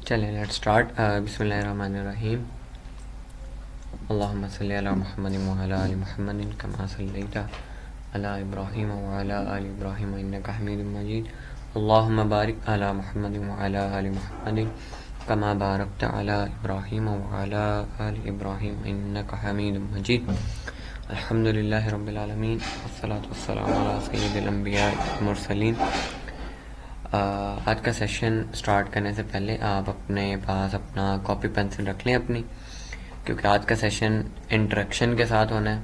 चलें let's start. बिस्मिल्लाहिर्रहमानिर्रहीम। अल्लाहुम्मा सल्ली अला मुहम्मदिन व अला आलि मुहम्मदिन कमा सल्लैता अला इब्राहीम व अला आलि इब्राहीम इन्नका हमीदुम मजीद। अल्लाहुम्मा बारिक अला मुहम्मदिन व अला आलि मुहम्मदिन कमा बारकता अला इब्राहीम व अला आलि इब्राहीम इन्नका हमीदुम मजीद। अल्हम्दुलिल्लाहि रब्बिल आलमीन वस्सलातु वस्सलामु अला सय्यिदिल अंबिया वल मुरसलीन। आज का सेशन स्टार्ट करने से पहले आप अपने पास अपना कॉपी पेंसिल रख लें अपनी, क्योंकि आज का सेशन इंटरेक्शन के साथ होना है।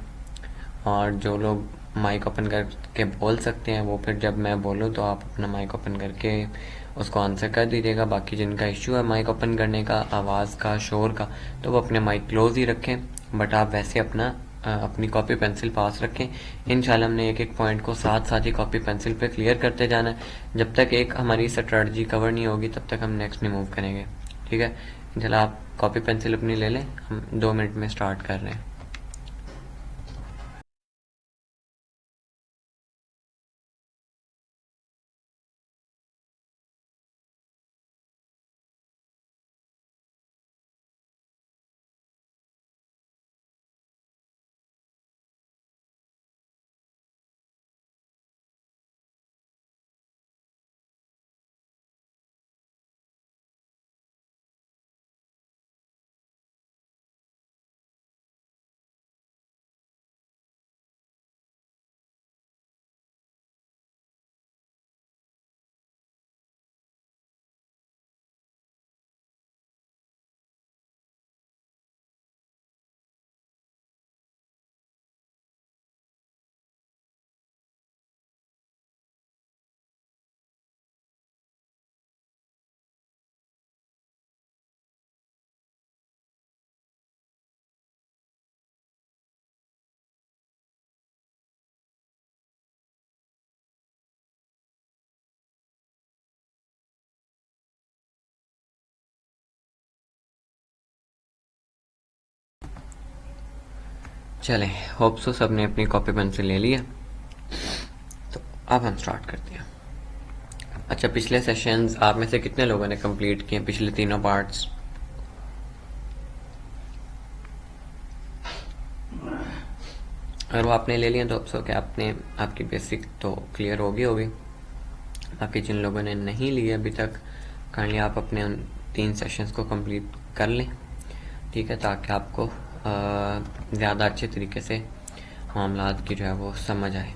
और जो लोग माइक ओपन करके बोल सकते हैं वो फिर जब मैं बोलूँ तो आप अपना माइक ओपन करके उसको आंसर कर दीजिएगा। बाकी जिनका इश्यू है माइक ओपन करने का, आवाज़ का, शोर का, तो वो अपने माइक क्लोज ही रखें। बट आप वैसे अपनी कॉपी पेंसिल पास रखें। इंशाल्लाह हमने एक एक पॉइंट को साथ साथ ही कॉपी पेंसिल पे क्लियर करते जाना है। जब तक एक हमारी स्ट्रेटजी कवर नहीं होगी तब तक हम नेक्स्ट नहीं मूव करेंगे। ठीक है, इंशाल्लाह आप कॉपी पेंसिल अपनी ले लें। हम 2 मिनट में स्टार्ट कर रहे हैं। चलें, होप सो सब ने अपनी कॉपी पेंसिल ले लिया। तो अब हम स्टार्ट करते हैं। अच्छा, पिछले सेशंस आप में से कितने लोगों ने कंप्लीट किए, पिछले तीनों पार्ट्स? अगर वो आपने ले लिया तो अफसोस कि आपकी बेसिक तो क्लियर होगी। बाकी जिन लोगों ने नहीं लिए अभी तक, काइंडली आप अपने उन 3 सेशंस को कंप्लीट कर लें। ठीक है, ताकि आपको ज़्यादा अच्छे तरीके से मामलात की जो है वो समझ आए।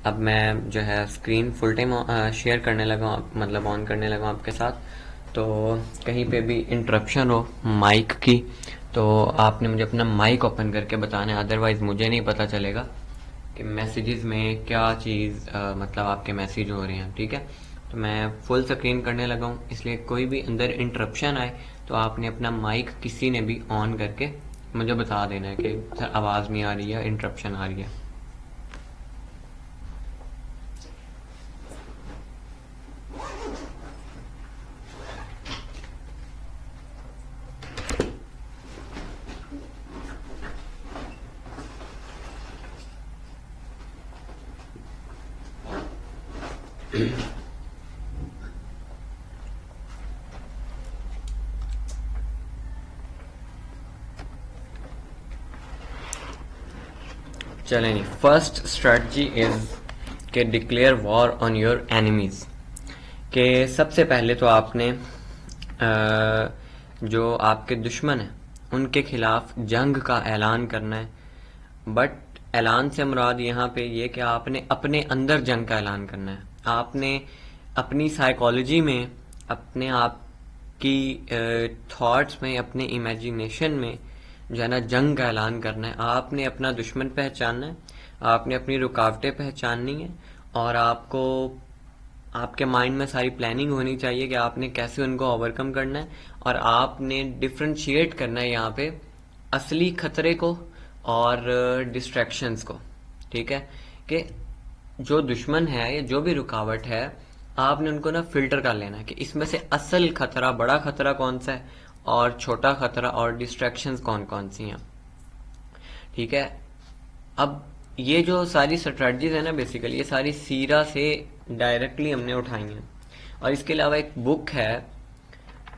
अब मैं जो है स्क्रीन फुल टाइम शेयर करने लगा, मतलब ऑन करने लगा आपके साथ। तो कहीं पे भी इंटरप्शन हो माइक की तो आपने मुझे अपना माइक ओपन करके बताना है, अदरवाइज़ मुझे नहीं पता चलेगा कि मैसेजेस में क्या चीज़ मतलब आपके मैसेज हो रहे हैं। ठीक है, तो मैं फुल स्क्रीन करने लगा हूँ, इसलिए कोई भी अंदर इंटरप्शन आए तो आपने अपना माइक किसी ने भी ऑन करके मुझे बता देना है कि सर आवाज़ नहीं आ रही है, इंटरप्शन आ रही है। चलें नहीं, फर्स्ट स्ट्रेटजी इज के declare war on your enemies. के सबसे पहले तो आपने जो आपके दुश्मन हैं उनके खिलाफ जंग का ऐलान करना है। बट ऐलान से मुराद यहाँ पे ये कि आपने अपने अंदर जंग का ऐलान करना है। आपने अपनी साइकोलॉजी में, अपने आप की थॉट्स में, अपने इमेजिनेशन में जो है ना जंग का ऐलान करना है। आपने अपना दुश्मन पहचानना है, आपने अपनी रुकावटें पहचाननी है, और आपको आपके माइंड में सारी प्लानिंग होनी चाहिए कि आपने कैसे उनको ओवरकम करना है। और आपने डिफ्रेंशिएट करना है यहाँ पे असली खतरे को और डिस्ट्रैक्शंस को। ठीक है, कि जो दुश्मन है या जो भी रुकावट है आपने उनको ना फिल्टर कर लेना है कि इसमें से असल खतरा, बड़ा खतरा कौन सा है और छोटा खतरा और डिस्ट्रैक्शंस कौन कौन सी हैं। ठीक है, अब ये जो सारी स्ट्रेटजीज है ना, बेसिकली ये सारी सीरा से डायरेक्टली हमने उठाई हैं। और इसके अलावा एक बुक है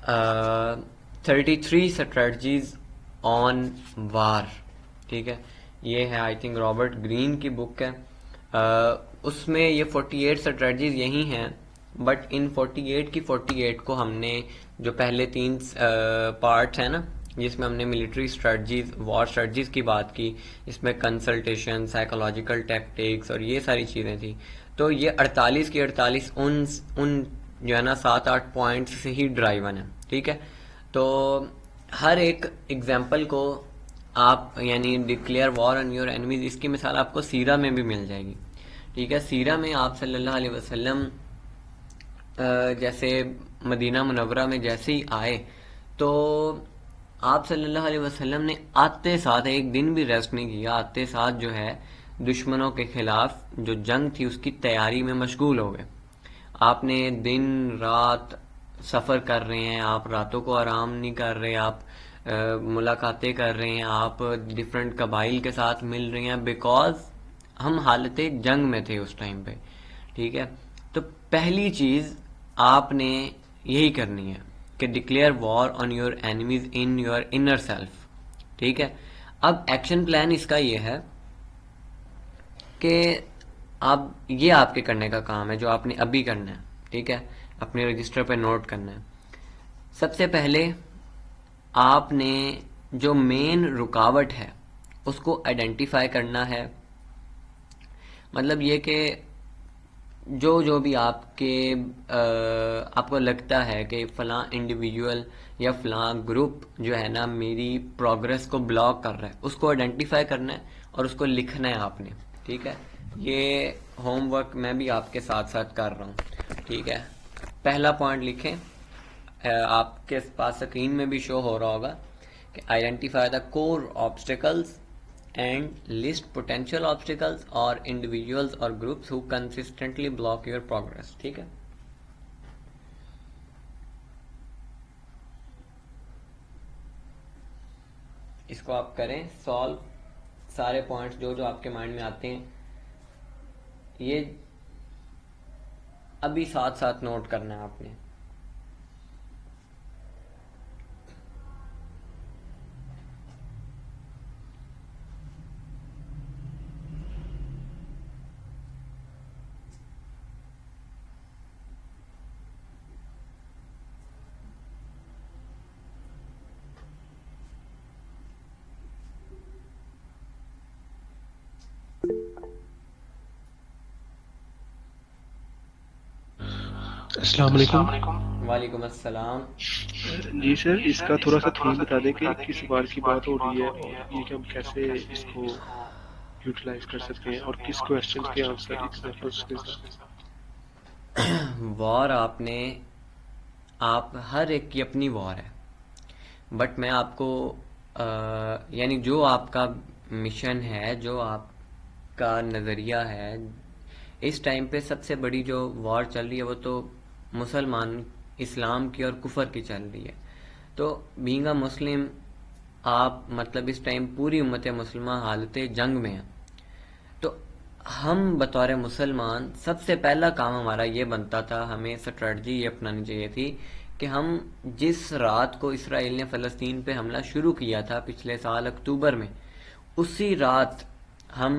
33 स्ट्रेटजीज ऑन वार, ठीक है। ये है आई थिंक रॉबर्ट ग्रीन की बुक है। उसमें ये 48 स्ट्रेटजीज यही हैं, बट इन 48 की 48 को हमने जो पहले 3 पार्ट्स हैं ना, जिसमें हमने मिलिट्री स्ट्रेटजीज, वॉर स्ट्रेटजीज की बात की, इसमें कंसल्टेशन, साइकोलॉजिकल टैक्टिक्स और ये सारी चीज़ें थी। तो ये 48 की 48 उन जो है ना 7-8 पॉइंट्स से ही ड्राइवन है, ठीक है। तो हर एक एग्जाम्पल को आप यानी declare war on your enemies, इसकी मिसाल आपको सीरा में भी मिल जाएगी, ठीक है। सीरा में आप सल्लल्लाहु अलैहि वसल्लम जैसे मदीना मुनव्वरा में जैसे ही आए, तो आप सल्लल्लाहु अलैहि वसल्लम ने आते साथ एक दिन भी रेस्ट नहीं किया, आते साथ जो है दुश्मनों के खिलाफ जो जंग थी उसकी तैयारी में मशगूल हो गए। आपने दिन रात सफ़र कर रहे हैं, आप रातों को आराम नहीं कर रहे, आप मुलाकातें कर रहे हैं, आप डिफरेंट कबाइल के साथ मिल रहे हैं, बिकॉज हम हालत जंग में थे उस टाइम पे, ठीक है। तो पहली चीज़ आपने यही करनी है कि declare war on your enemies in your inner self, ठीक है। अब एक्शन प्लान इसका ये है कि अब ये आपके करने का काम है जो आपने अभी करना है, ठीक है। अपने रजिस्टर पे नोट करना है। सबसे पहले आपने जो मेन रुकावट है उसको आइडेंटिफाई करना है। मतलब ये कि जो भी आपको लगता है कि फलां इंडिविजुअल या फलां ग्रुप जो है ना मेरी प्रोग्रेस को ब्लॉक कर रहा है, उसको आइडेंटिफाई करना है और उसको लिखना है आपने, ठीक है। ये होमवर्क मैं भी आपके साथ साथ कर रहा हूँ, ठीक है। पहला पॉइंट लिखें, आपके पास स्क्रीन में भी शो हो रहा होगा कि identify the core obstacles and list potential obstacles or individuals or groups who consistently block your progress, ठीक है। इसको आप करें सॉल्व, सारे पॉइंट्स जो जो आपके माइंड में आते हैं ये अभी साथ साथ नोट करना है आपने। अस्सलाम वालेकुम। वालेकुम अस्सलाम। जी सर, इसका थोड़ा सा थीम बता दें कि किस बार की बात हो रही है और ये कि हम कैसे इसको यूटिलाइज कर सकते हैं और किस क्वेश्चन के आंसर एग्जांपल्स के साथ। वॉर आपने, आप हर एक की अपनी वॉर है, बट मैं आपको यानी जो आपका मिशन है, जो आपका नज़रिया है, इस टाइम पे सबसे बड़ी जो वॉर चल रही है वो तो मुसलमान, इस्लाम की और कुफर की चल रही है। तो बीइंग अ मुस्लिम, आप मतलब इस टाइम पूरी उम्मत मुसलमान हालत जंग में है। तो हम बतौर मुसलमान सबसे पहला काम हमारा ये बनता था, हमें स्ट्रेटजी ये अपनानी चाहिए थी कि हम जिस रात को इसराइल ने फ़लस्तीन पे हमला शुरू किया था पिछले साल अक्टूबर में, उसी रात हम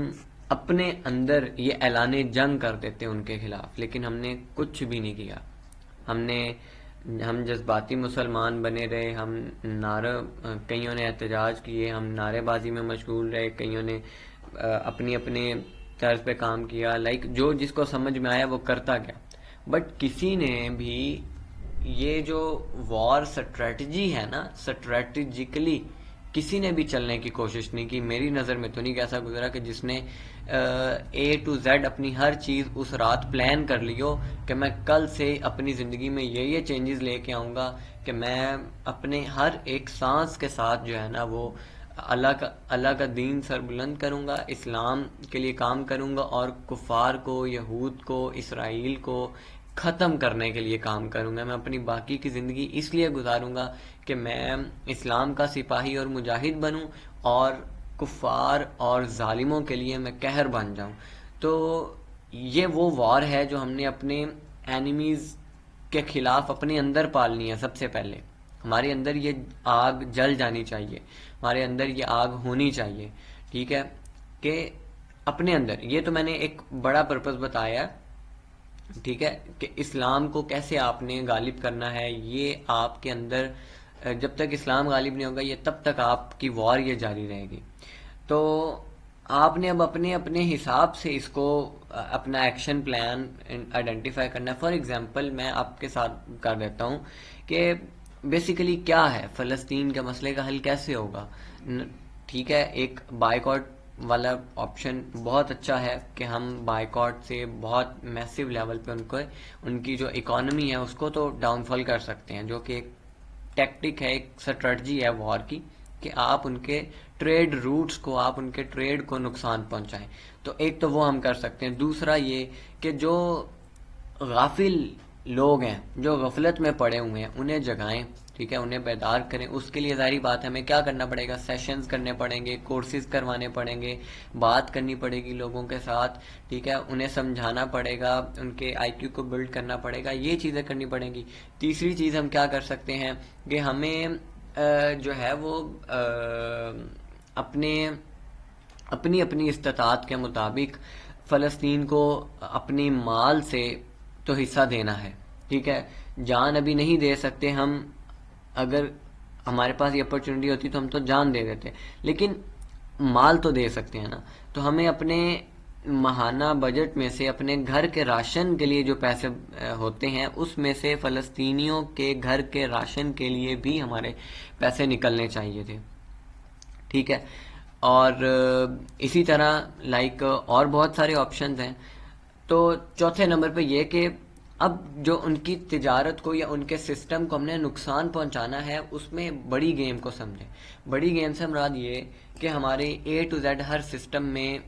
अपने अंदर ये ऐलान जंग कर देते उनके खिलाफ, लेकिन हमने कुछ भी नहीं किया। हम जज्बाती मुसलमान बने रहे, हम कईयों ने एहतजाज किए, हम नारेबाजी में मशगूल रहे, कईयों ने अपनी अपने तर्ज पे काम किया, लाइक जो जिसको समझ में आया वो करता गया। बट किसी ने भी ये जो वॉर स्ट्रेटजी है ना, स्ट्रेटेजिकली किसी ने भी चलने की कोशिश नहीं की। मेरी नज़र में तो नहीं ऐसा गुजरा कि जिसने A to Z अपनी हर चीज़ उस रात प्लान कर लियो कि मैं कल से अपनी ज़िंदगी में ये चेंजेस लेके आऊँगा कि मैं अपने हर एक सांस के साथ जो है ना वो अल्लाह का दीन सर बुलंद करूँगा, इस्लाम के लिए काम करूँगा और कुफार को, यहूद को, इसराइल को ख़त्म करने के लिए काम करूँगा। मैं अपनी बाकी की ज़िंदगी इसलिए गुजारूँगा कि मैं इस्लाम का सिपाही और मुजाहिद बनूँ और कुफार और जालिमों के लिए मैं कहर बन जाऊँ। तो ये वो वॉर है जो हमने अपने एनिमीज़ के ख़िलाफ़ अपने अंदर पालनी है सबसे पहले, हमारे अंदर ये आग जल जानी चाहिए, हमारे अंदर ये आग होनी चाहिए, ठीक है, कि अपने अंदर। ये तो मैंने एक बड़ा पर्पस बताया, ठीक है, कि इस्लाम को कैसे आपने गालिब करना है। ये आपके अंदर जब तक इस्लाम गालिब नहीं होगा, ये तब तक आपकी वॉर ये जारी रहेगी। तो आपने अब अपने अपने हिसाब से इसको अपना एक्शन प्लान आइडेंटिफाई करना है। फॉर एग्जांपल मैं आपके साथ कर देता हूँ कि बेसिकली क्या है फ़लस्तीन के मसले का हल कैसे होगा। ठीक है, एक बायकॉट वाला ऑप्शन बहुत अच्छा है कि हम बायकॉट से बहुत मैसिव लेवल पे उनको, उनकी जो इकोनॉमी है उसको तो डाउनफॉल कर सकते हैं, जो कि एक टैक्टिक है, एक स्ट्रेटजी है वॉर की, कि आप उनके ट्रेड रूट्स को, आप उनके ट्रेड को नुकसान पहुंचाएं। तो एक तो वो हम कर सकते हैं। दूसरा ये कि जो गाफिल लोग हैं, जो गफलत में पड़े हुए हैं, उन्हें जगाएं, ठीक है, उन्हें बेदार करें। उसके लिए जारी बात है हमें क्या करना पड़ेगा, सेशंस करने पड़ेंगे, कोर्सेज करवाने पड़ेंगे, बात करनी पड़ेगी लोगों के साथ, ठीक है, उन्हें समझाना पड़ेगा, उनके आईक्यू को बिल्ड करना पड़ेगा, ये चीज़ें करनी पड़ेंगी। तीसरी चीज़ हम क्या कर सकते हैं कि हमें जो है वो अपने अपनी अपनी इस्तात के मुताबिक फ़लस्तीन को अपनी माल से तो हिस्सा देना है, ठीक है। जान अभी नहीं दे सकते हम, अगर हमारे पास ये अपॉर्चुनिटी होती तो हम तो जान दे देते, लेकिन माल तो दे सकते हैं ना। तो हमें अपने माहाना बजट में से, अपने घर के राशन के लिए जो पैसे होते हैं, उसमें से फ़लस्तीनियों के घर के राशन के लिए भी हमारे पैसे निकलने चाहिए थे, ठीक है। और इसी तरह लाइक और बहुत सारे ऑप्शंस हैं। तो चौथे नंबर पे ये कि अब जो उनकी तिजारत को या उनके सिस्टम को हमने नुकसान पहुंचाना है, उसमें बड़ी गेम को समझें। बड़ी गेम से मुराद ये कि हमारे A to Z her system में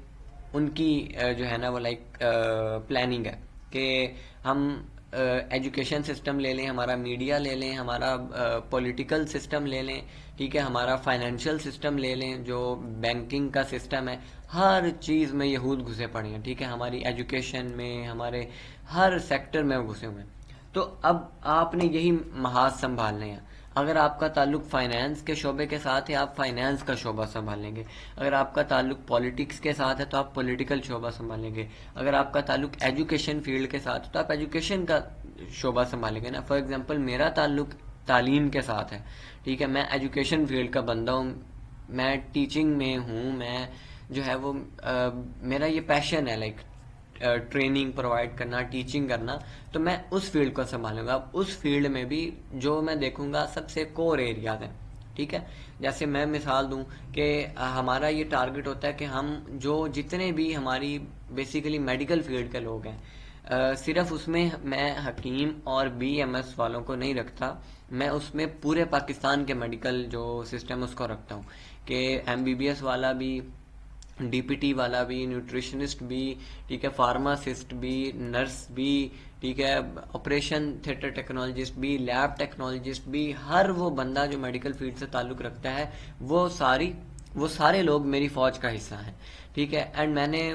उनकी जो है ना वो लाइक प्लानिंग है कि हम एजुकेशन सिस्टम ले लें, हमारा मीडिया ले लें, हमारा पॉलिटिकल सिस्टम ले लें, ठीक है, हमारा फाइनेंशियल सिस्टम ले लें, जो बैंकिंग का सिस्टम है, हर चीज़ में यहूद घुसे पड़े हैं, ठीक है, हमारी एजुकेशन में, हमारे हर सेक्टर में वो घुसे हुए हैं। तो अब आपने यही महाज संभालने हैं। अगर आपका ताल्लुक फाइनेंस के शोबे के साथ है, आप फाइनेंस का शोबा संभालेंगे। अगर आपका ताल्लुक पॉलिटिक्स के साथ है तो आप पॉलिटिकल शोबा संभालेंगे। अगर आपका ताल्लुक एजुकेशन फील्ड के साथ है तो आप एजुकेशन का शोबा संभालेंगे ना। फॉर एग्जांपल मेरा ताल्लुक तालीम के साथ है, ठीक है, मैं एजुकेशन फील्ड का बंदा हूँ, मैं टीचिंग में हूँ, मैं जो है वो मेरा ये पैशन है, लाइक ट्रेनिंग प्रोवाइड करना, टीचिंग करना, तो मैं उस फील्ड को संभालूंगा। अब उस फील्ड में भी जो मैं देखूंगा सबसे कोर एरियाज हैं, ठीक है। जैसे मैं मिसाल दूं कि हमारा ये टारगेट होता है कि हम जो जितने भी हमारी बेसिकली मेडिकल फील्ड के लोग हैं, सिर्फ उसमें मैं हकीम और BMS वालों को नहीं रखता, मैं उसमें पूरे पाकिस्तान के मेडिकल जो सिस्टम उसको रखता हूँ कि MBBS वाला भी, DPT वाला भी, न्यूट्रिशनिस्ट भी, ठीक है, फार्मासिस्ट भी, नर्स भी, ठीक है, ऑपरेशन थिएटर टेक्नोलॉजिस्ट भी, लैब टेक्नोलॉजिस्ट भी, हर वो बंदा जो मेडिकल फील्ड से ताल्लुक़ रखता है, वो सारे लोग मेरी फ़ौज का हिस्सा हैं, ठीक है। एंड मैंने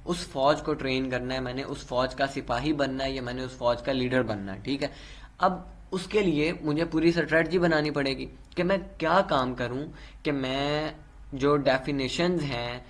उस फौज को ट्रेन करना है, मैंने उस फौज का सिपाही बनना है, या मैंने उस फौज का लीडर बनना है, ठीक है। अब उसके लिए मुझे पूरी स्ट्रेटजी बनानी पड़ेगी कि मैं क्या काम करूं कि मैं जो डेफिनेशंस हैं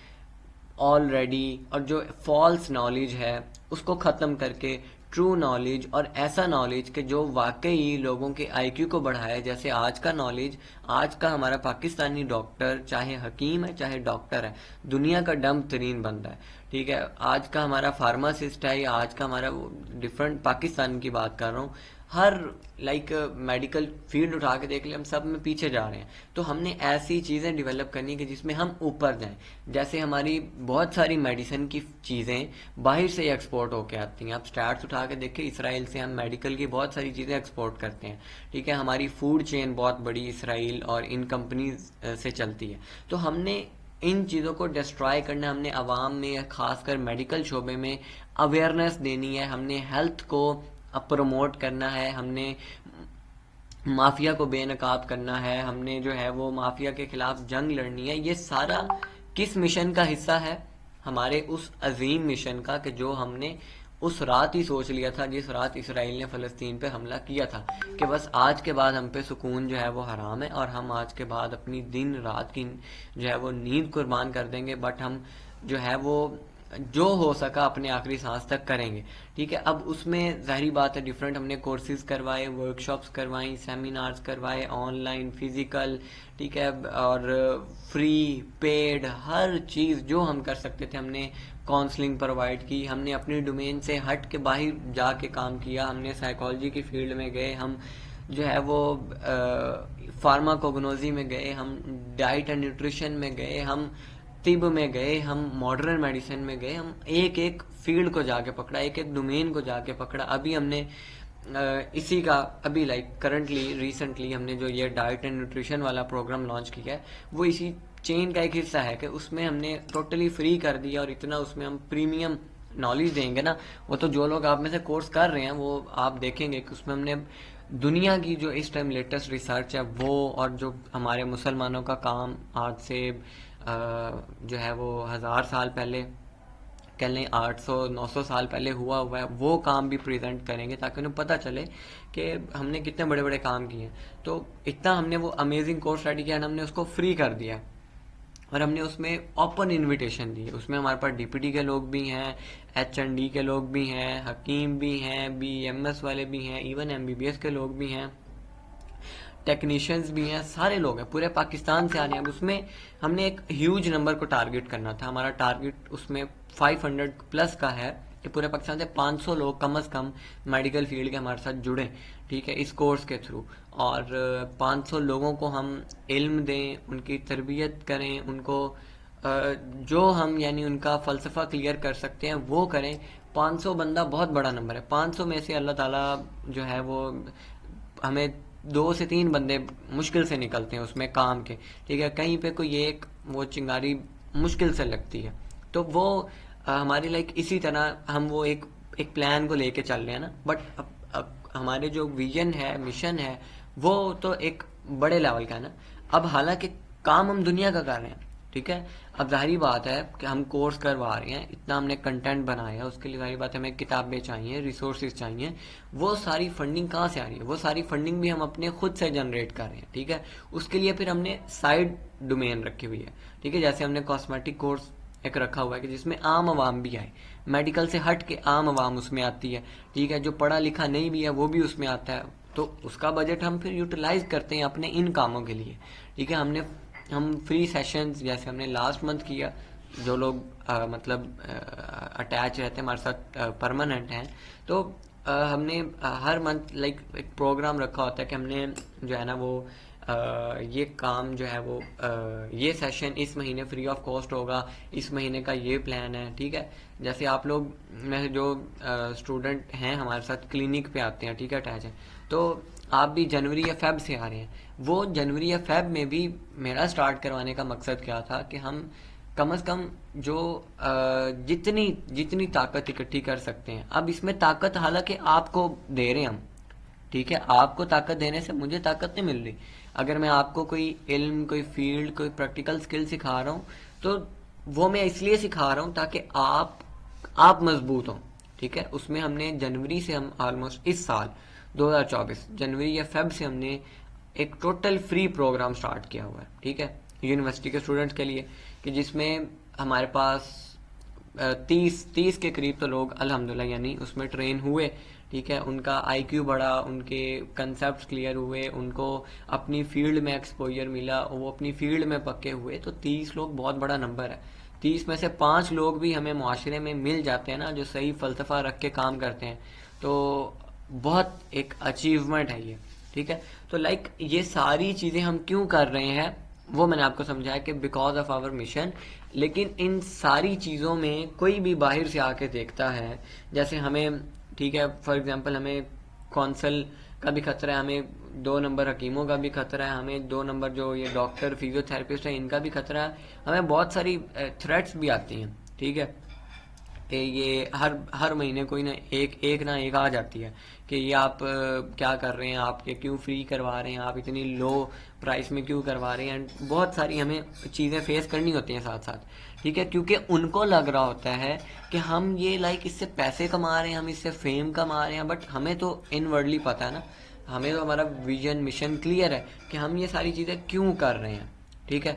ऑलरेडी और जो फॉल्स नॉलेज है उसको ख़त्म करके ट्रू नॉलेज और ऐसा नॉलेज कि जो वाकई लोगों के आईक्यू को बढ़ाए। जैसे आज का नॉलेज, आज का हमारा पाकिस्तानी डॉक्टर, चाहे हकीम है चाहे डॉक्टर है, दुनिया का डम तरीन बंदा है, ठीक है। आज का हमारा फार्मासिस्ट है, या आज का हमारा डिफरेंट पाकिस्तान की बात कर रहा हूँ, हर लाइक मेडिकल फील्ड उठा के देख ले, हम सब में पीछे जा रहे हैं। तो हमने ऐसी चीज़ें डेवलप करनी कि जिसमें हम ऊपर जाएं। जैसे हमारी बहुत सारी मेडिसिन की चीज़ें बाहर से एक्सपोर्ट होके आती हैं। आप स्टैट्स उठा के देखें, इसराइल से हम मेडिकल की बहुत सारी चीज़ें एक्सपोर्ट करते हैं, ठीक है। हमारी फूड चेन बहुत बड़ी इसराइल और इन कंपनीज से चलती है। तो हमने इन चीज़ों को डिस्ट्रॉय करना, हमने आवाम में खासकर मेडिकल शोबे में अवेयरनेस देनी है, हमने हेल्थ को प्रमोट करना है, हमने माफिया को बेनकाब करना है, हमने जो है वो माफिया के खिलाफ जंग लड़नी है। ये सारा किस मिशन का हिस्सा है? हमारे उस अजीम मिशन का कि जो हमने उस रात ही सोच लिया था जिस रात इसराइल ने फ़लस्तीन पे हमला किया था कि बस आज के बाद हम पे सुकून जो है वो हराम है, और हम आज के बाद अपनी दिन रात की जो है वो नींद कुर्बान कर देंगे, बट हम जो है वो जो हो सका अपने आखिरी सांस तक करेंगे। ठीक है, अब उसमें जाहिर बात है डिफरेंट हमने कोर्सेज करवाए, वर्कशॉप्स करवाई, सेमिनार्स करवाए, ऑनलाइन, फिजिकल, ठीक है, और फ्री पेड हर चीज़ जो हम कर सकते थे हमने काउंसलिंग प्रोवाइड की, हमने अपनी डोमेन से हट के बाहर जाके काम किया, हमने साइकोलॉजी की फील्ड में गए, हम जो है वो फार्माकोग्नोजी में गए, हम डाइट एंड न्यूट्रिशन में गए, हम तिब में गए, हम मॉडर्न मेडिसिन में गए, हम एक एक फील्ड को जाके पकड़ा, एक एक डोमेन को जाके पकड़ा। अभी हमने इसी का अभी लाइक करंटली रिसेंटली हमने जो ये डाइट एंड न्यूट्रिशन वाला प्रोग्राम लॉन्च किया है वो इसी चेन का एक हिस्सा है कि उसमें हमने टोटली फ्री कर दिया, और इतना उसमें हम प्रीमियम नॉलेज देंगे ना, वो तो जो लोग आप में से कोर्स कर रहे हैं वो आप देखेंगे कि उसमें हमने दुनिया की जो इस टाइम लेटेस्ट रिसर्च है वो, और जो हमारे मुसलमानों का काम आज से जो है वो 1000 साल पहले, कह लें 800-900 साल पहले हुआ है, वो काम भी प्रेजेंट करेंगे ताकि उन्हें पता चले कि हमने कितने बड़े बड़े काम किए हैं। तो इतना हमने वो अमेजिंग कोर्स रेडी किया, हमने उसको फ्री कर दिया, और हमने उसमें ओपन इनविटेशन दी। उसमें हमारे पास डीपीटी के लोग भी हैं, एचएनडी के लोग भी हैं, हकीम भी हैं, बीएमएस वाले भी हैं, इवन एमबीबीएस के लोग भी हैं, टेक्नीशियंस भी हैं, सारे लोग हैं, पूरे पाकिस्तान से आ रहे हैं। अब उसमें हमने एक ह्यूज नंबर को टारगेट करना था, हमारा टारगेट उसमें 500 प्लस का है कि पूरे पाकिस्तान से 500 लोग कम से कम मेडिकल फील्ड के हमारे साथ जुड़े, ठीक है, इस कोर्स के थ्रू, और 500 लोगों को हम इल्म दें, उनकी तरबियत करें, उनको जो हम यानी उनका फ़लसफ़ा क्लियर कर सकते हैं वो करें। 500 बंदा बहुत बड़ा नंबर है, 500 में से अल्लाह ताला जो है वो हमें 2 से 3 बंदे मुश्किल से निकलते हैं उसमें काम के, ठीक है, कहीं पे कोई एक वो चिंगारी मुश्किल से लगती है। तो वो हमारी लाइक इसी तरह हम वो एक प्लान को लेके चल रहे हैं ना, बट अब हमारे जो विजन है, मिशन है, वो तो एक बड़े लेवल का है ना। अब हालांकि काम हम दुनिया का कर रहे हैं, ठीक है, अब जाहिर बात है कि हम कोर्स करवा रहे हैं, इतना हमने कंटेंट बनाया, उसके लिए जाहिर बात है हमें किताबें चाहिए, रिसोर्सेज चाहिए, वो सारी फंडिंग कहाँ से आ रही है? वो सारी फंडिंग भी हम अपने खुद से जनरेट कर रहे हैं, ठीक है। उसके लिए फिर हमने साइड डोमेन रखी हुई है, ठीक है, जैसे हमने कॉस्मेटिक कोर्स एक रखा हुआ है कि जिसमें आम आवाम भी आए, मेडिकल से हट के आम आवाम उसमें आती है, ठीक है, जो पढ़ा लिखा नहीं भी है वो भी उसमें आता है, तो उसका बजट हम फिर यूटिलाइज करते हैं अपने इन कामों के लिए, ठीक है। हम फ्री सेशंस जैसे हमने लास्ट मंथ किया, जो लोग मतलब अटैच रहते हैं हमारे साथ, परमानेंट हैं, तो हमने हर मंथ लाइक एक प्रोग्राम रखा होता है कि हमने जो है ना वो ये काम जो है वो ये सेशन इस महीने फ्री ऑफ कॉस्ट होगा, इस महीने का ये प्लान है, ठीक है। जैसे आप लोग में जो स्टूडेंट हैं हमारे साथ क्लिनिक पे आते हैं, ठीक है, अटैच है, तो आप भी जनवरी या फेब से आ रहे हैं, वो जनवरी या फेब में भी मेरा स्टार्ट करवाने का मकसद क्या था कि हम कम से कम जो जितनी जितनी ताकत इकट्ठी कर सकते हैं, अब इसमें ताकत हालांकि आपको दे रहे हैं हम, ठीक है, आपको ताकत देने से मुझे ताकत नहीं मिल रही। अगर मैं आपको कोई इल्म, कोई फील्ड, कोई प्रैक्टिकल स्किल सिखा रहा हूँ तो वो मैं इसलिए सिखा रहा हूँ ताकि आप मजबूत हों, ठीक है। उसमें हमने जनवरी से हम ऑलमोस्ट इस साल 2024 जनवरी या फेब से हमने एक टोटल फ्री प्रोग्राम स्टार्ट किया हुआ है, ठीक है, यूनिवर्सिटी के स्टूडेंट्स के लिए, कि जिसमें हमारे पास 30 के करीब तो लोग अल्हम्दुलिल्लाह यानी उसमें ट्रेन हुए, ठीक है, उनका आईक्यू बढ़ा, उनके कंसेप्ट क्लियर हुए, उनको अपनी फील्ड में एक्सपोजर मिला, वो अपनी फील्ड में पक्के हुए, तो 30 लोग बहुत बड़ा नंबर है। 30 में से 5 लोग भी हमें मुआशरे में मिल जाते हैं ना जो सही फलसफा रख के काम करते हैं, तो बहुत एक अचीवमेंट है ये, ठीक है। तो लाइक ये सारी चीज़ें हम क्यों कर रहे हैं वो मैंने आपको समझाया कि बिकॉज ऑफ आवर मिशन। लेकिन इन सारी चीज़ों में कोई भी बाहर से आके देखता है, जैसे हमें, ठीक है, फॉर एग्जांपल हमें कौंसल का भी खतरा है, हमें 2 नंबर हकीमों का भी खतरा है, हमें 2 नंबर जो ये डॉक्टर फिजियोथेरेपिस्ट है इनका भी खतरा है, हमें बहुत सारी थ्रेट्स भी आती हैं, ठीक है। ये हर हर महीने कोई ना एक आ जाती है कि ये आप क्या कर रहे हैं, आप ये क्यों फ्री करवा रहे हैं, आप इतनी लो प्राइस में क्यों करवा रहे हैं। एंड बहुत सारी हमें चीज़ें फेस करनी होती हैं साथ साथ, ठीक है, क्योंकि उनको लग रहा होता है कि हम ये लाइक इससे पैसे कमा रहे हैं, हम इससे फेम कमा रहे हैं, बट हमें तो इनवर्डली पता है ना, हमें तो हमारा विजन मिशन क्लियर है कि हम ये सारी चीज़ें क्यों कर रहे हैं, ठीक है।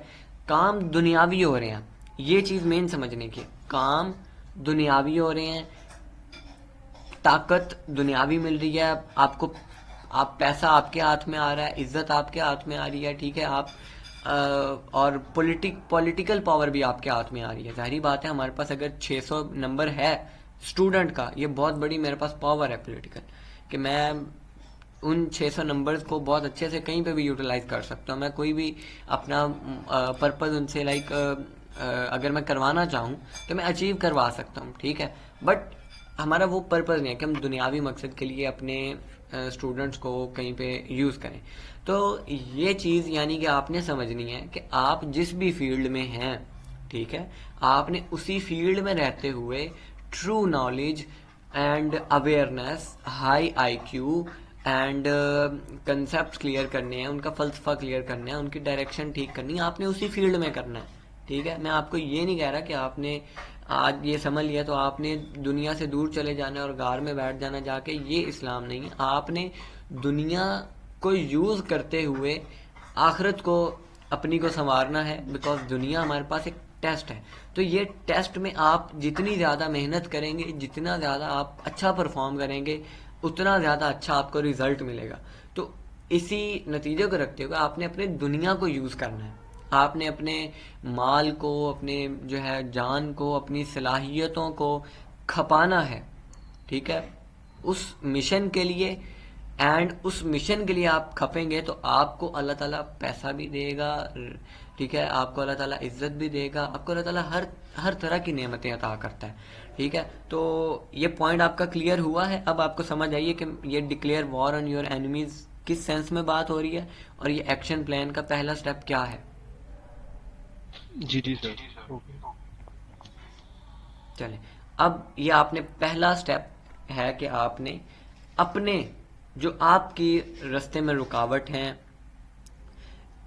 काम दुनियावी हो रहे हैं, ये चीज़ मेन समझने की है। काम दुनियावी हो रहे हैं, ताकत दुनियावी मिल रही है आपको, आप पैसा आपके हाथ में आ रहा है, इज्जत आपके हाथ में आ रही है, ठीक है। आप और पॉलिटिकल पावर भी आपके हाथ में आ रही है। जाहिर बात है, हमारे पास अगर 600 नंबर है स्टूडेंट का, ये बहुत बड़ी मेरे पास पावर है पॉलिटिकल, कि मैं उन 600 नंबर्स को बहुत अच्छे से कहीं पे भी यूटिलाइज कर सकता हूँ। मैं कोई भी अपना पर्पज़ उनसे लाइक अगर मैं करवाना चाहूँ तो मैं अचीव करवा सकता हूँ, ठीक है। बट हमारा वो पर्पज़ नहीं है कि हम दुनियावी मकसद के लिए अपने स्टूडेंट्स को कहीं पे यूज़ करें। तो ये चीज़ यानी कि आपने समझनी है कि आप जिस भी फील्ड में हैं, ठीक है, आपने उसी फील्ड में रहते हुए true knowledge and awareness, high IQ and concept clear करने हैं, उनका फलसफा क्लियर करना है, उनकी डायरेक्शन ठीक करनी है, आपने उसी फील्ड में करना है, ठीक है। मैं आपको ये नहीं कह रहा कि आपने आज ये समझ लिया तो आपने दुनिया से दूर चले जाना और गार में बैठ जाना जाके, ये इस्लाम नहीं है। आपने दुनिया को यूज़ करते हुए आखिरत को अपनी को संवारना है, बिकॉज दुनिया हमारे पास एक टेस्ट है। तो ये टेस्ट में आप जितनी ज़्यादा मेहनत करेंगे, जितना ज़्यादा आप अच्छा परफॉर्म करेंगे, उतना ज़्यादा अच्छा आपको रिजल्ट मिलेगा। तो इसी नतीजे को रखते हुए आपने अपने दुनिया को यूज़ करना है, आपने अपने माल को, अपने जो है जान को, अपनी सलाहियतों को खपाना है, ठीक है, उस मिशन के लिए। एंड उस मिशन के लिए आप खपेंगे तो आपको अल्लाह ताला पैसा भी देगा, ठीक है, आपको अल्लाह ताला इज्जत भी देगा, आपको अल्लाह ताला हर हर तरह की नेमतें अता करता है, ठीक है। तो ये पॉइंट आपका क्लियर हुआ है। अब आपको समझ आइए कि ये declare war on your enemies किस सेंस में बात हो रही है और ये एक्शन प्लान का पहला स्टेप क्या है। जी जी सर, ओके। चले, अब ये आपने पहला स्टेप है कि आपने अपने जो आपकी रास्ते में रुकावट हैं,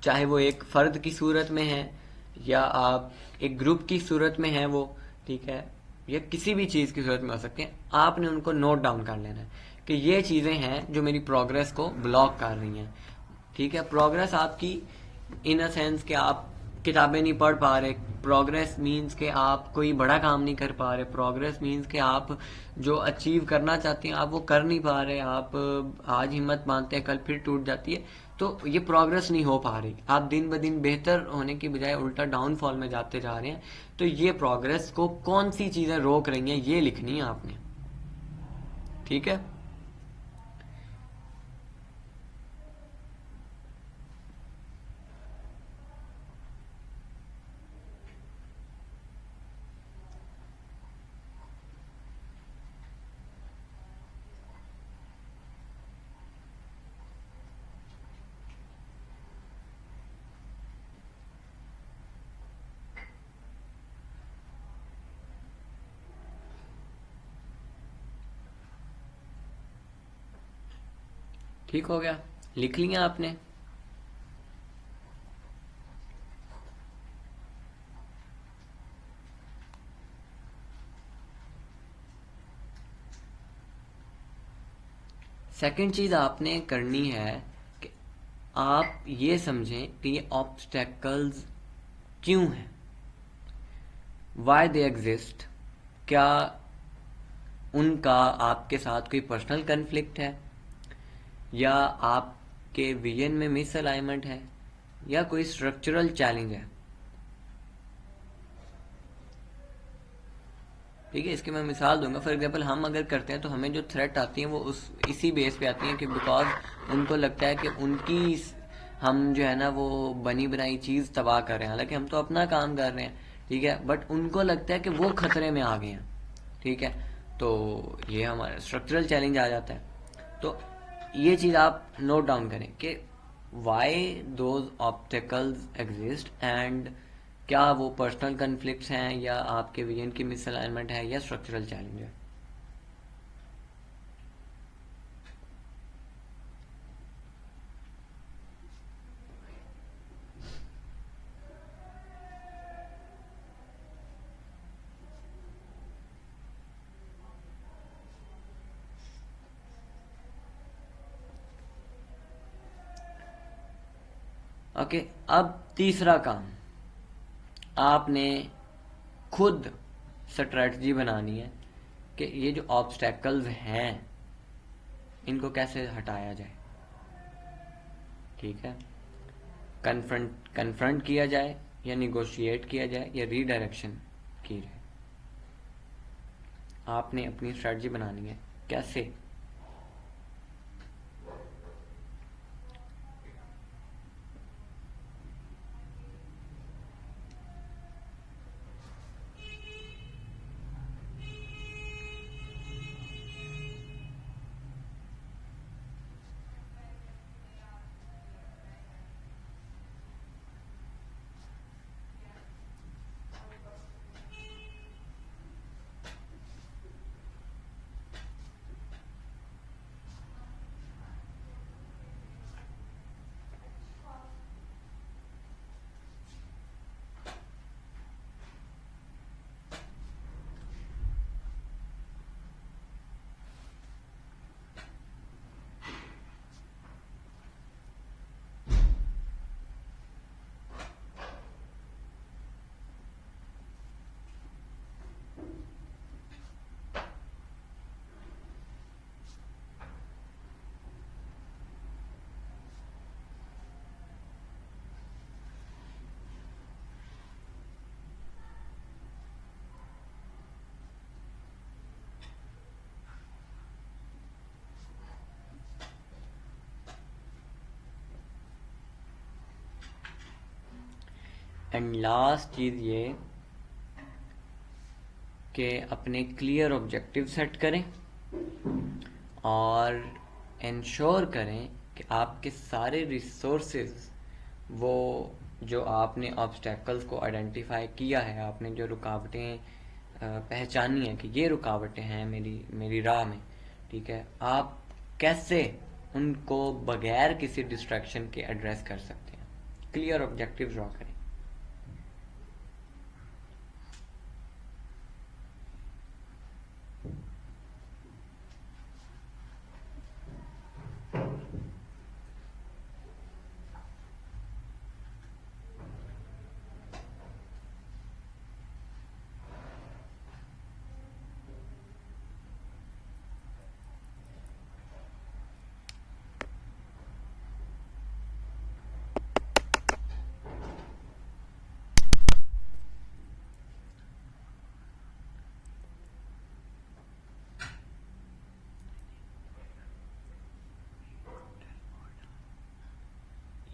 चाहे वो एक फर्द की सूरत में है या आप एक ग्रुप की सूरत में है वो, ठीक है, या किसी भी चीज़ की सूरत में हो सकती है, आपने उनको नोट डाउन कर लेना है कि ये चीज़ें हैं जो मेरी प्रोग्रेस को ब्लॉक कर रही हैं, ठीक है। प्रोग्रेस आपकी इन अ सेंस कि आप किताबें नहीं पढ़ पा रहे, प्रोग्रेस मीन्स कि आप कोई बड़ा काम नहीं कर पा रहे, प्रोग्रेस मीन्स कि आप जो अचीव करना चाहते हैं आप वो कर नहीं पा रहे, आप आज हिम्मत बांधते हैं कल फिर टूट जाती है, तो ये प्रोग्रेस नहीं हो पा रही, आप दिन ब दिन बेहतर होने की बजाय उल्टा डाउनफॉल में जाते जा रहे हैं। तो ये प्रोग्रेस को कौन सी चीज़ें रोक रही हैं ये लिखनी है आपने, ठीक है। ठीक हो गया, लिख लिया आपने। सेकंड चीज़ आपने करनी है कि आप ये समझें कि ये ऑब्स्टेकल्स क्यों हैं, वाई दे एग्जिस्ट। क्या उनका आपके साथ कोई पर्सनल कन्फ्लिक्ट है, या आपके विजन में मिस अलाइनमेंट है, या कोई स्ट्रक्चरल चैलेंज है, ठीक है। इसकी मैं मिसाल दूंगा। फॉर एग्जांपल हम अगर करते हैं तो हमें जो थ्रेट आती है वो इसी बेस पे आती है कि बिकॉज उनको लगता है कि उनकी हम जो है ना वो बनी बनाई चीज़ तबाह कर रहे हैं, हालांकि हम तो अपना काम कर रहे हैं, ठीक है, बट उनको लगता है कि वो खतरे में आ गए हैं, ठीक है। तो ये हमारा स्ट्रक्चरल चैलेंज आ जाता है। तो ये चीज़ आप नोट डाउन करें कि why those obstacles exist and क्या वो पर्सनल कन्फ्लिक्ट्स हैं या आपके विजन की मिसअलाइनमेंट है या स्ट्रक्चरल चैलेंज है? ओके, अब तीसरा काम, आपने खुद स्ट्रेटजी बनानी है कि ये जो ऑब्स्टेकल्स हैं इनको कैसे हटाया जाए। ठीक है, कन्फ्रंट किया जाए या निगोशिएट किया जाए या रीडायरेक्शन की जाए। आपने अपनी स्ट्रेटजी बनानी है कैसे। एंड लास्ट चीज़ ये कि अपने क्लियर ऑब्जेक्टिव सेट करें और इंश्योर करें कि आपके सारे रिसोर्सेज, वो जो आपने ऑब्स्टेकल्स को आइडेंटिफाई किया है, आपने जो रुकावटें पहचानी है कि ये रुकावटें हैं मेरी राह में, ठीक है, आप कैसे उनको बगैर किसी डिस्ट्रैक्शन के एड्रेस कर सकते हैं। क्लियर ऑब्जेक्टिव ड्रॉ करें।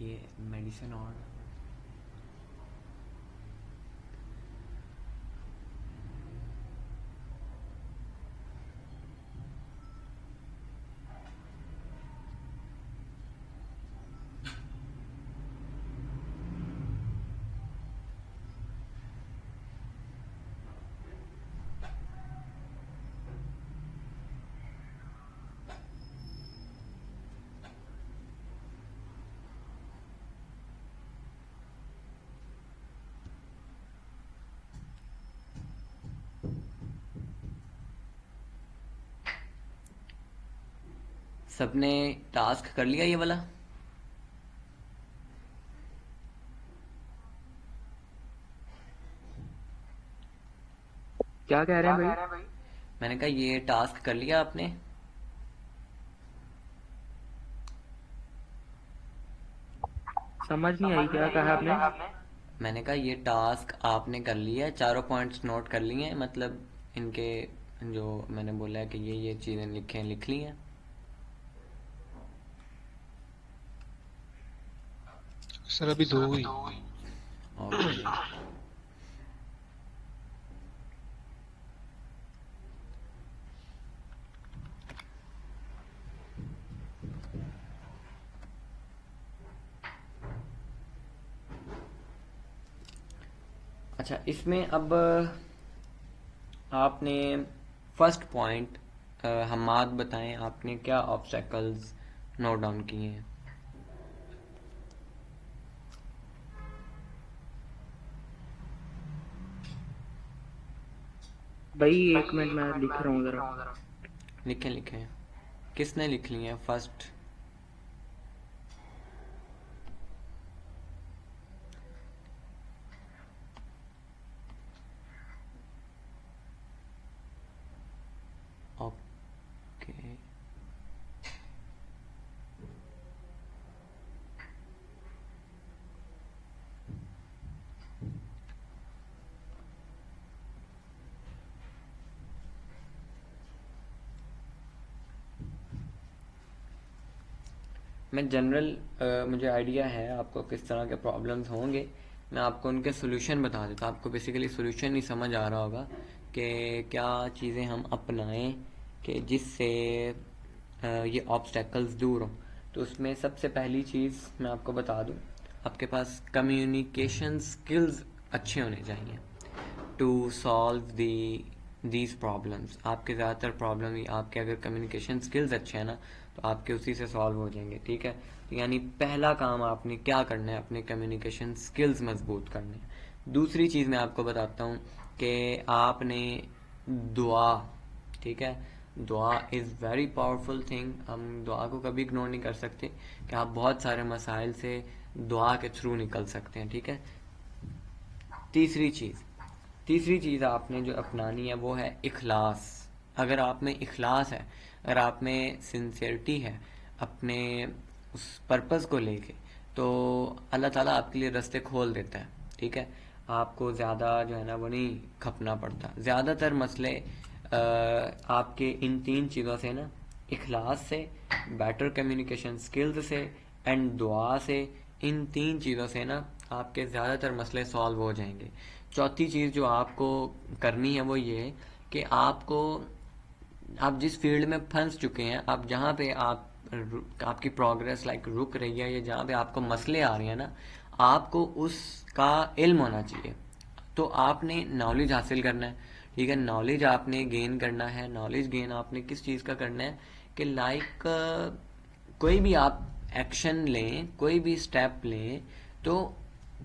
ये मेडिसिन और सबने टास्क कर लिया ये वाला? क्या कह रहे हैं भाई? मैंने कहा ये टास्क कर लिया आपने? समझ नहीं आई, क्या कहा आपने? मैंने कहा ये टास्क आपने कर लिया है, चारों पॉइंट्स नोट कर लिए हैं, मतलब इनके जो मैंने बोला है कि ये चीज़ें लिख ली हैं। सर अभी दो हुई। ओके, अच्छा, इसमें अब आपने फर्स्ट पॉइंट हमाद बताएं, आपने क्या ऑब्स्टेकल्स नोट डाउन किए हैं? भाई 1 मिनट मैं लिख रहा हूँ ज़रा। लिखें लिखें। किसने लिख लिए हैं फर्स्ट? ओके, मैं जनरल मुझे आइडिया है आपको किस तरह के प्रॉब्लम्स होंगे। मैं आपको उनके सोल्यूशन बता देता हूँ। आपको बेसिकली सोल्यूशन ही समझ आ रहा होगा कि क्या चीज़ें हम अपनाएं कि जिससे ये ऑब्स्टेकल्स दूर हों। तो उसमें सबसे पहली चीज़ मैं आपको बता दूँ, आपके पास कम्युनिकेशन स्किल्स अच्छे होने चाहिए टू सॉल्व दीज प्रॉब्लम्स। आपके ज़्यादातर प्रॉब्लम ही आपके अगर कम्युनिकेशन स्किल्स अच्छे हैं ना, तो आपके उसी से सॉल्व हो जाएंगे। ठीक है, तो यानी पहला काम आपने क्या करना है, अपने कम्युनिकेशन स्किल्स मजबूत करने हैं। दूसरी चीज़ मैं आपको बताता हूँ कि आपने दुआ, ठीक है, दुआ इज़ वेरी पावरफुल थिंग। हम दुआ को कभी इग्नोर नहीं कर सकते कि आप बहुत सारे मसाइल से दुआ के थ्रू निकल सकते हैं। ठीक है, तीसरी चीज़ आपने जो अपनानी है वो है इखलास। अगर आप में इखलास है, अगर आप में सिंसियरिटी है अपने उस पर्पज़ को लेके, तो अल्लाह ताला आपके लिए रास्ते खोल देता है। ठीक है, आपको ज़्यादा जो है ना वो नहीं खपना पड़ता। ज़्यादातर मसले आपके इन तीन चीज़ों से ना, इखलास से, बेटर कम्युनिकेशन स्किल्स से एंड दुआ से, इन तीन चीज़ों से ना आपके ज़्यादातर मसले सॉल्व हो जाएंगे। चौथी चीज़ जो आपको करनी है वो ये है कि आप जिस फील्ड में फंस चुके हैं, आप जहाँ पे आपकी प्रोग्रेस लाइक रुक रही है या जहाँ पे आपको मसले आ रहे हैं ना, आपको उसका इल्म होना चाहिए। तो आपने नॉलेज हासिल करना है। ठीक है, नॉलेज आपने गेन करना है। नॉलेज गेन आपने किस चीज़ का करना है कि लाइक कोई भी आप एक्शन लें, कोई भी स्टेप लें, तो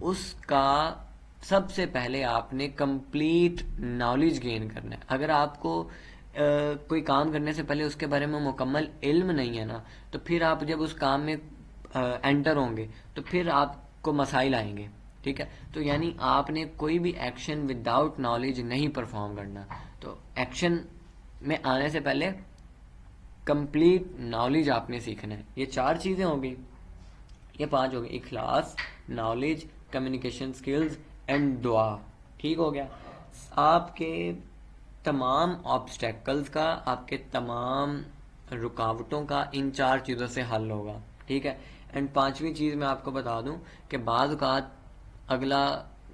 उसका सबसे पहले आपने कंप्लीट नॉलेज गेन करना है। अगर आपको कोई काम करने से पहले उसके बारे में मुकम्मल इल्म नहीं है ना, तो फिर आप जब उस काम में एंटर होंगे तो फिर आपको मसाइल आएंगे। ठीक है, तो यानी आपने कोई भी एक्शन विदाउट नॉलेज नहीं परफॉर्म करना। तो एक्शन में आने से पहले कंप्लीट नॉलेज आपने सीखना है। ये चार चीज़ें हो गई, ये पांच हो गई, इखलास, नॉलेज, कम्युनिकेशन स्किल्स एंड दुआ। ठीक हो गया। आपके तमाम ऑब्स्टेकल्स का, आपके तमाम रुकावटों का इन चार चीज़ों से हल होगा। ठीक है, एंड पांचवी चीज़ मैं आपको बता दूं कि बाज़ औक़ात अगला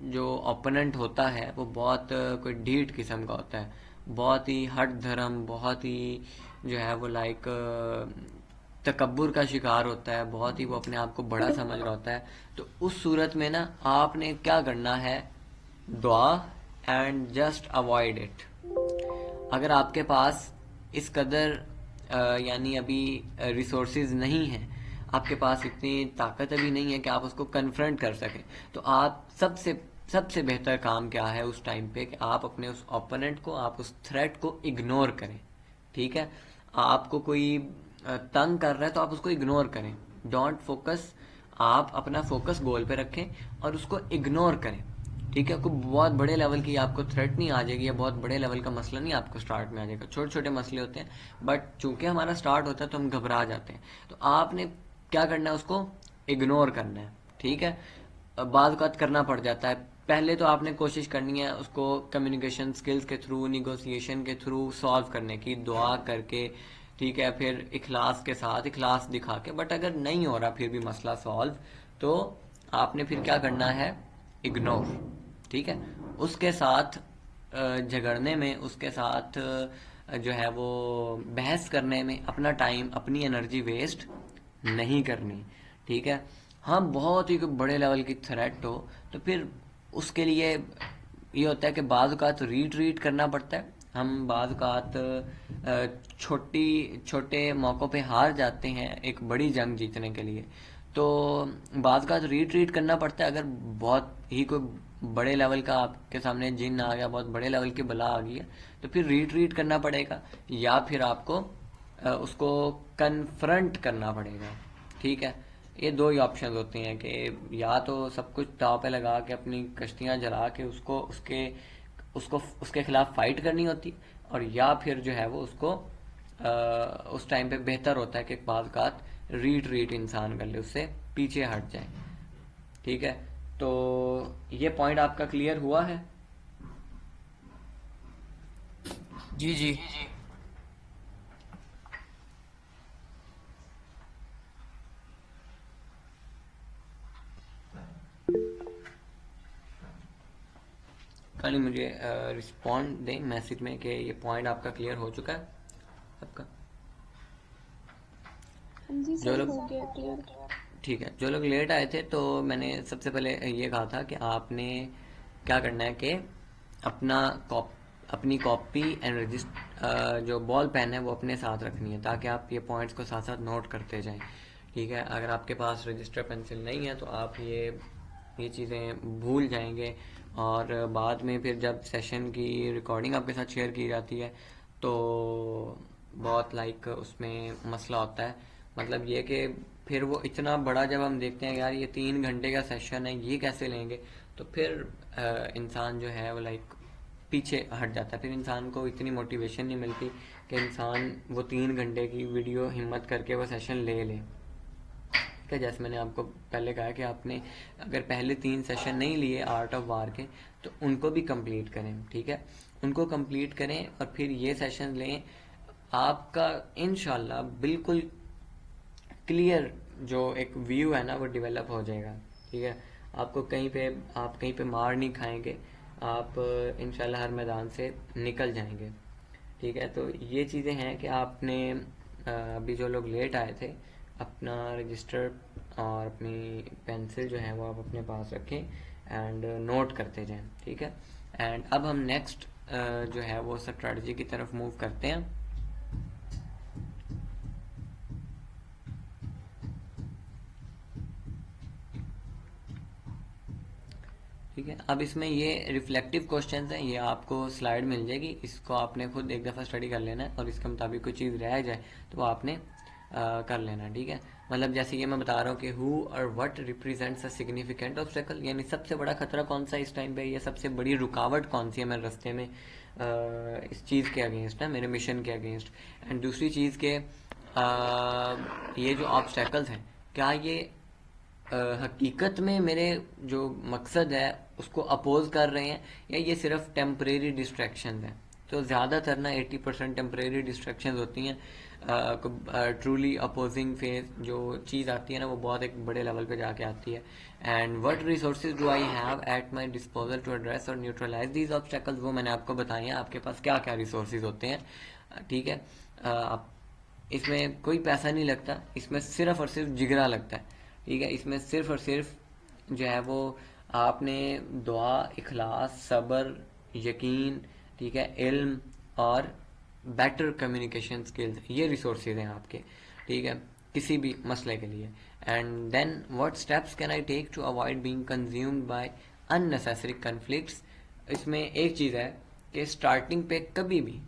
जो ओपोनेंट होता है वो बहुत कोई ढीठ किस्म का होता है, बहुत ही हट धर्म, बहुत ही जो है वो लाइक तकब्बुर का शिकार होता है, बहुत ही वो अपने आप को बड़ा समझ रहा होता है। तो उस सूरत में ना आपने क्या करना है, दुआ एंड जस्ट अवॉइड इट। अगर आपके पास इस कदर यानी अभी रिसोर्सेज नहीं हैं, आपके पास इतनी ताकत अभी नहीं है कि आप उसको कन्फ्रंट कर सकें, तो आप सबसे सबसे बेहतर काम क्या है उस टाइम पे कि आप अपने उस ओपोनेंट को, आप उस थ्रेट को इग्नोर करें। ठीक है, आपको कोई तंग कर रहा है तो आप उसको इग्नोर करें, डोंट फोकस। आप अपना फोकस गोल पे रखें और उसको इग्नोर करें। ठीक है, कोई बहुत बड़े लेवल की आपको थ्रेट नहीं आ जाएगी या बहुत बड़े लेवल का मसला नहीं आपको स्टार्ट में आ जाएगा। छोटे छोटे मसले होते हैं, बट चूंकि हमारा स्टार्ट होता है तो हम घबरा जाते हैं। तो आपने क्या करना है, उसको इग्नोर करना है। ठीक है, बाद बात करना पड़ जाता है। पहले तो आपने कोशिश करनी है उसको कम्युनिकेशन स्किल्स के थ्रू, निगोसिएशन के थ्रू सॉल्व करने की, दुआ करके। ठीक है, फिर इखलास के साथ, इखलास दिखा के। बट अगर नहीं हो रहा फिर भी मसला सॉल्व, तो आपने फिर क्या करना है, इग्नोर। ठीक है, उसके साथ झगड़ने में, उसके साथ जो है वो बहस करने में अपना टाइम, अपनी एनर्जी वेस्ट नहीं करनी। ठीक है, हाँ बहुत ही कोई बड़े लेवल की थ्रेट हो तो फिर उसके लिए ये होता है कि बाज़ औक़ात रीट्रीट करना पड़ता है। हम बाज़ औक़ात छोटे मौक़ों पे हार जाते हैं एक बड़ी जंग जीतने के लिए, तो बाज़ औक़ात रीट्रीट करना पड़ता है। अगर बहुत ही कोई बड़े लेवल का आपके सामने जिन आ गया, बहुत बड़े लेवल की बला आ गई है, तो फिर रीट्रीट करना पड़ेगा, या फिर आपको उसको कन्फ्रंट करना पड़ेगा। ठीक है, ये दो ही ऑप्शन होते हैं कि या तो सब कुछ दांव पे लगा के अपनी कश्तियां जला के उसके खिलाफ फाइट करनी होती, और या फिर जो है वो उसको उस टाइम पे बेहतर होता है कि बाज़ औक़ात रीट्रीट इंसान कर ले, उससे पीछे हट जाए। ठीक है, तो ये पॉइंट आपका क्लियर हुआ है? जी जी। खाली मुझे रिस्पॉन्ड दें मैसेज में कि ये पॉइंट आपका क्लियर हो चुका है आपका। जी जो सर, लोग हो गया क्लियर। ठीक है, जो लोग लेट आए थे, तो मैंने सबसे पहले ये कहा था कि आपने क्या करना है कि अपनी कॉपी एंड रजिस्टर, जो बॉल पेन है वो अपने साथ रखनी है, ताकि आप ये पॉइंट्स को साथ साथ नोट करते जाएं। ठीक है, अगर आपके पास रजिस्टर पेंसिल नहीं है तो आप ये चीज़ें भूल जाएंगे, और बाद में फिर जब सेशन की रिकॉर्डिंग आपके साथ शेयर की जाती है तो बहुत उसमें मसला होता है। मतलब ये कि फिर वो इतना बड़ा जब हम देखते हैं यार ये 3 घंटे का सेशन है, ये कैसे लेंगे, तो फिर इंसान जो है वो पीछे हट जाता है। फिर इंसान को इतनी मोटिवेशन नहीं मिलती कि इंसान वो 3 घंटे की वीडियो हिम्मत करके वो सेशन ले ले। ठीक है, जैसे मैंने आपको पहले कहा कि आपने अगर पहले 3 सेशन नहीं लिए आर्ट ऑफ वार के, तो उनको भी कंप्लीट करें। ठीक है, उनको कंप्लीट करें और फिर ये सेशन लें। आपका इंशाल्लाह बिल्कुल क्लियर जो एक व्यू है ना वो डेवलप हो जाएगा। ठीक है, आप कहीं पे मार नहीं खाएंगे, आप इंशाल्लाह हर मैदान से निकल जाएंगे। ठीक है, तो ये चीज़ें हैं कि आपने अभी जो लोग लेट आए थे, अपना रजिस्टर और अपनी पेंसिल जो है वो आप अपने पास रखें एंड नोट करते जाएं। ठीक है, एंड अब हम नेक्स्ट जो है वो स्ट्रेटजी की तरफ मूव करते हैं। ठीक है, अब इसमें ये रिफ्लेक्टिव क्वेश्चंस हैं, ये आपको स्लाइड मिल जाएगी, इसको आपने खुद एक दफ़ा स्टडी कर लेना है, और इसके मुताबिक कोई चीज़ रह जाए तो वो आपने कर लेना। ठीक है, मतलब जैसे ये मैं बता रहा हूँ कि हु और what represents a significant obstacle, यानी सबसे बड़ा खतरा कौन सा इस टाइम पे, या सबसे बड़ी रुकावट कौन सी है मेरे रास्ते में इस चीज़ के अगेंस्ट है, मेरे मिशन के अगेंस्ट। एंड दूसरी चीज़ के ये जो ऑब्स्टेकल्स हैं, क्या ये हकीकत में मेरे जो मकसद है उसको अपोज कर रहे हैं, या ये सिर्फ टेम्परेरी डिस्ट्रैक्शन है। तो ज़्यादातर ना 80% टेम्परेरी डिस्ट्रैक्शन होती हैं। ट्रूली अपोजिंग फेज जो चीज़ आती है ना वो बहुत एक बड़े लेवल पे जाके आती है। And what resources do I have at my disposal to address और न्यूट्रलाइज दीज ऑब्स्टेकल्स, वो मैंने आपको बताए हैं आपके पास क्या क्या रिसोर्सेज होते हैं। ठीक है, इसमें कोई पैसा नहीं लगता, इसमें सिर्फ और सिर्फ जिगरा लगता है। ठीक है, इसमें सिर्फ और सिर्फ जो है वो आपने दुआ, इखलास, सब्र, यकीन, ठीक है, इल्म और बेटर कम्युनिकेशन स्किल्स, ये रिसोर्सेज हैं आपके। ठीक है, किसी भी मसले के लिए। And then what steps can I take to avoid being consumed by unnecessary conflicts. इसमें एक चीज़ है कि स्टार्टिंग पे कभी भी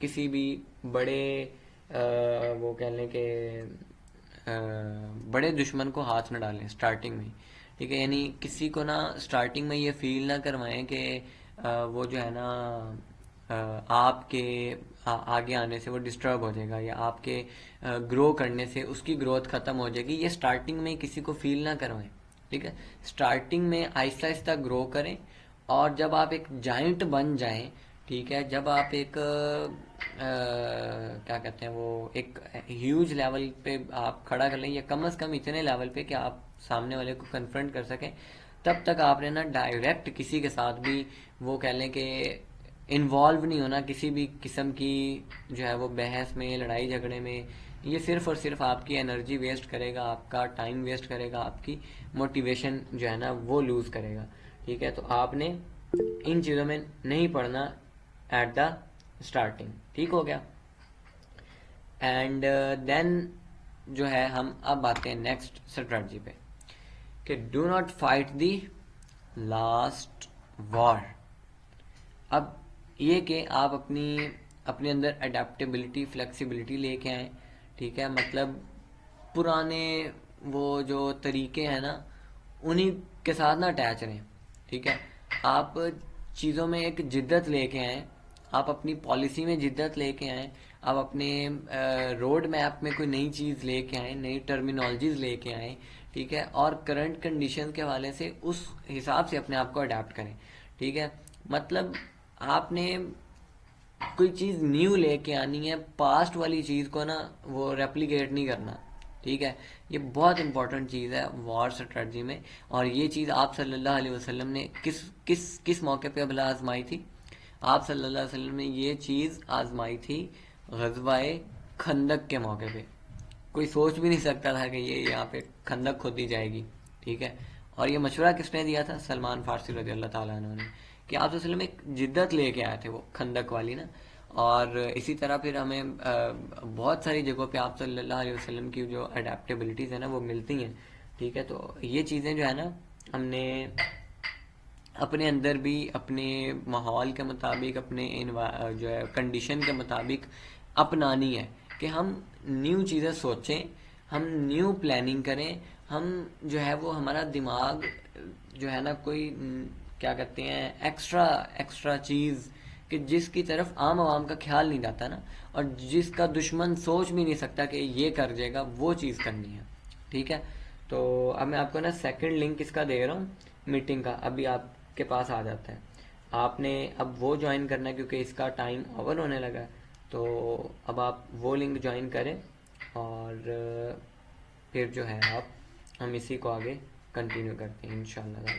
किसी भी बड़े वो कह लें कि बड़े दुश्मन को हाथ न डालें स्टार्टिंग में। ठीक है, यानी किसी को ना स्टार्टिंग में ये फील ना करवाएं कि वो जो है ना आपके आगे आने से वो डिस्टर्ब हो जाएगा, या आपके ग्रो करने से उसकी ग्रोथ ख़त्म हो जाएगी। ये स्टार्टिंग में किसी को फील ना करवाएं। ठीक है, स्टार्टिंग में आहिस्ता आहिस्ता ग्रो करें, और जब आप एक जाइंट बन जाएं, ठीक है, जब आप एक क्या कहते हैं वो एक ह्यूज लेवल पे आप खड़ा कर लें, या कम से कम इतने लेवल पे कि आप सामने वाले को कन्फ्रंट कर सकें, तब तक आपने ना डायरेक्ट किसी के साथ भी वो कह लें कि इन्वॉल्व नहीं होना किसी भी किस्म की जो है वो बहस में, लड़ाई झगड़े में। ये सिर्फ और सिर्फ आपकी एनर्जी वेस्ट करेगा, आपका टाइम वेस्ट करेगा, आपकी मोटिवेशन जो है ना वो लूज़ करेगा। ठीक है, तो आपने इन चीज़ों में नहीं पढ़ना एट द स्टार्टिंग। ठीक हो गया। एंड देन जो है हम अब आते हैं नेक्स्ट स्ट्रेटजी पे कि do not fight the last war. अब ये कि आप अपने अंदर अडेप्टेबिलिटी फ्लेक्सिबिलिटी लेके आए। ठीक है, मतलब पुराने वो जो तरीके हैं ना उन्हीं के साथ ना अटैच रहें। ठीक है, आप चीज़ों में एक जिद्दत लेके आए, आप अपनी पॉलिसी में जिद्दत लेके आए, आप अपने रोड मैप में कोई नई चीज़ लेके आए, नई टर्मिनोलॉजीज लेके आए। ठीक है, और करंट कंडीशन के हवाले से उस हिसाब से अपने आप को अडेप्ट करें। ठीक है, मतलब आपने कोई चीज़ न्यू लेके आनी है, पास्ट वाली चीज़ को ना वो रेप्लिकेट नहीं करना। ठीक है, ये बहुत इंपॉर्टेंट चीज़ है वॉर स्ट्रेटजी में। और ये चीज़ आप सल्लल्लाहु अलैहि वसल्लम ने किस किस किस मौके पे भला आजमाई थी? आप सल्लल्लाहु अलैहि वसल्लम ने ये चीज़ आजमाई थी ग़ज़वाए खंदक के मौके पे। कोई सोच भी नहीं सकता था कि ये यहाँ पे खंदक खोदी जाएगी। ठीक है, और ये मशवरा किसने दिया था? सलमान फारसी रज़ी अल्लाह ताला अन्हु ने, कि आप वसल्लम एक जिद्दत लेके आए थे वो खंदक वाली ना। और इसी तरह फिर हमें बहुत सारी जगहों पे आप सल्लल्लाहु अलैहि वसल्लम की जो अडेप्टेबिलिटीज़ है ना वो मिलती हैं। ठीक है, तो ये चीज़ें जो है ना हमने अपने अंदर भी अपने माहौल के मुताबिक, अपने जो है कंडीशन के मुताबिक अपनानी है कि हम न्यू चीज़ें सोचें, हम न्यू प्लानिंग करें। हम जो है वो हमारा दिमाग जो है ना कोई क्या कहते हैं एक्स्ट्रा एक्स्ट्रा चीज़ कि जिसकी तरफ आम आवाम का ख्याल नहीं जाता ना, और जिसका दुश्मन सोच भी नहीं सकता कि ये कर जाएगा, वो चीज़ करनी है। ठीक है, तो अब मैं आपको ना सेकंड लिंक इसका दे रहा हूँ मीटिंग का, अभी आपके पास आ जाता है। आपने अब वो ज्वाइन करना है क्योंकि इसका टाइम ओवर होने लगा है। तो अब आप वो लिंक ज्वाइन करें और फिर जो है हम इसी को आगे कंटिन्यू करते हैं इंशाल्लाह।